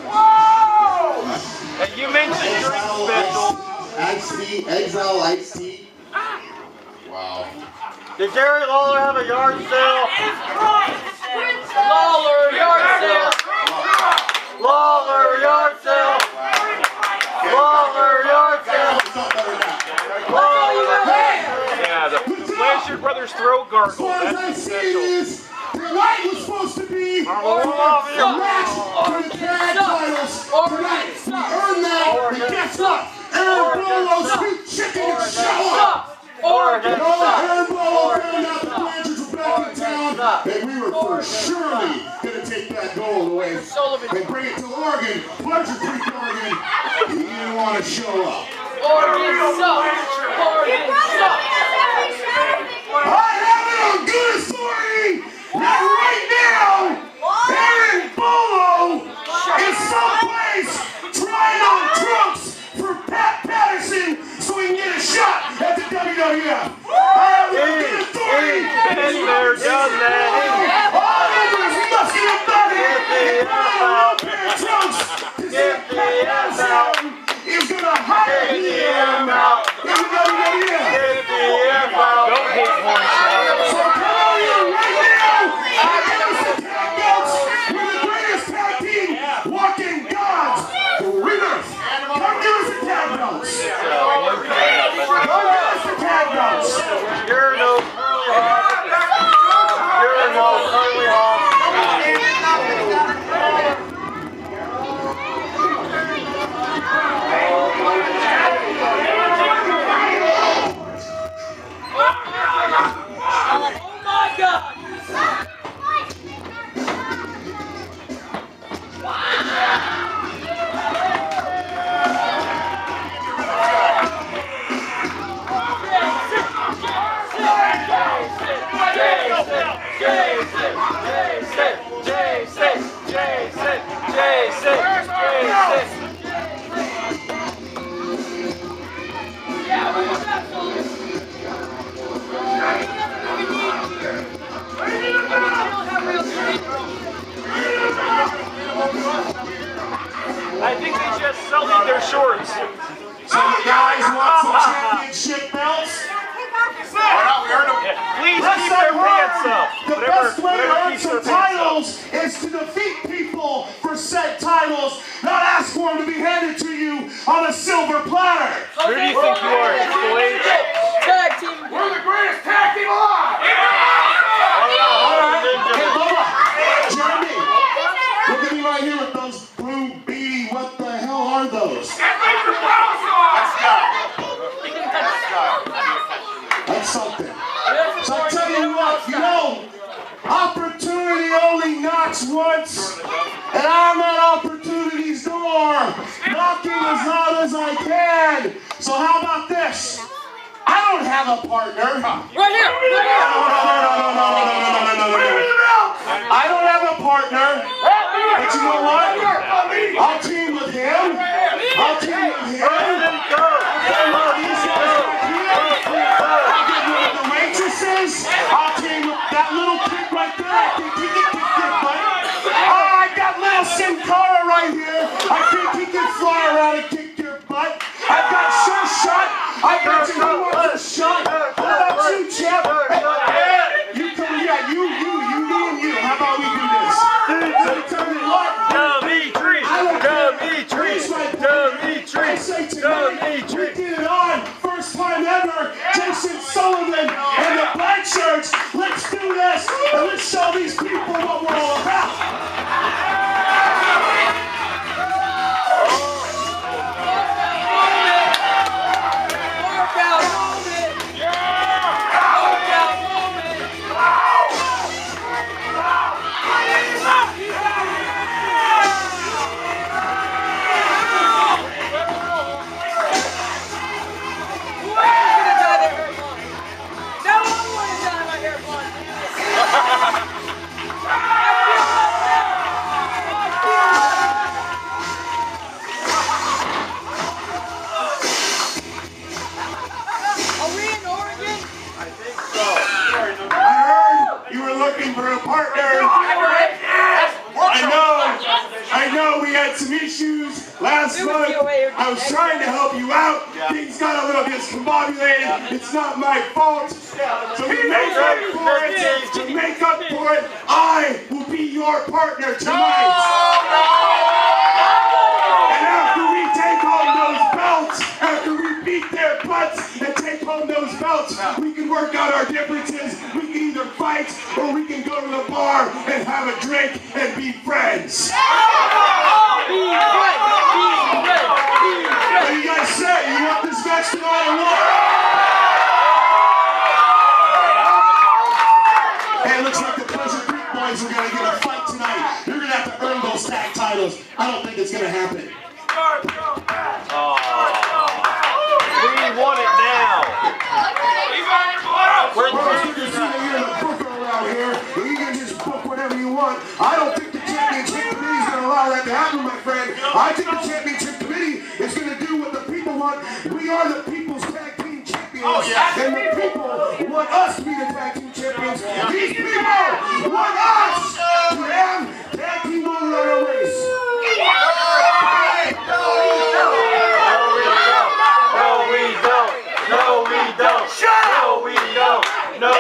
Whoa! Hey, you mentioned drink special. Exile Iced Tea. Wow. Did Jerry Lawler have a yard sale? Lawler yard sale. Lawler yard sale. Lawler yard sale. Yeah, the Blanchard Brothers throat gargle. That's special. The light was supposed to be the match for the tag titles tonight. We earned that, but guess what? Aaron Bolo's sweet chicken and show up. Aaron Bolo found out the Blanchards were back in town, and we were for surely going to take that gold away and bring it to Oregon. Blanchard beat Oregon. He didn't want to show up. Oregon sucks. Oregon sucks. I have it on good authority that right now, Aaron Bolo is someplace trying on trunks for Pat Patterson so he can get a shot at the WWF. I have it on good authority. Been there, done that. All members must get a buddy and put on a pair of trunks to see if Pat Patterson is going to hire him out in the WWF. Don't hit one shot. So come on in right now and give us the tag belts. We're the greatest tag team walking gods for Rebirth. Come give us the tag belts. Come give us the tag belts. You're no Curly Hawk. You're no Curly Hawk. I think they just sold their shorts. So you guys want some championship belts? Please keep their pants up. The best way to earn some titles is to defeat people for said titles, not ask for them to be handed to you on a silver platter. Who do you think you are, Triple H? Tag team. We're the greatest tag team alive! All right. Hey, Bubba, Jeremy, look at me right here with those blue beady, what the hell are those? That's something. So I tell you what, you know, opportunity only knocks once, and I'm at opportunity's door, knocking as loud as I can. So how about this? I don't have a partner. Right here. No. I don't have a partner. But you know what? I'll team with him. I'll team with him. These guys right here. I'll get rid of the waitresses. I'll team with that little kid right there. I think he can kick your butt. Oh, I got little Sin Cara right here. I think he can fly around and kick your butt. I've got Sure Shot. I bet you he wants a shot. What about you, Jeff? You come, yeah, you, me and you. How about we do this? So tell me what? Dimitri. I say tonight, we did it on. First time ever. Jason Sullivan and the Blanchards. Let's do this and let's show these people what we're all about. here. I know we had some issues last month. I was trying to help you out. Things got a little discombobulated. It's not my fault. So to make up for it, I will be your partner tonight. And after we take home those belts, after we beat their butts and take home those belts, we can work out our differences. We can either fight or we can go to the bar and have a drink and be friends. What do you guys say? You want this match tonight or what? Hey, it looks like the Pleasure Creek boys are going to get a fight tonight. You're going to have to earn those tag titles. I don't think it's going to happen. We want it now. Well, it's good to see that you're the booker around here. And you can just book whatever you want. I don't think the championship committee is going to allow that to happen, my friend. I think the championship committee is going to do what the people want. We are the people's tag team champions. And the people want us to be the tag team champions. These people want us to have tag team on our waist. No, we don't. No, we don't. No, we don't. No.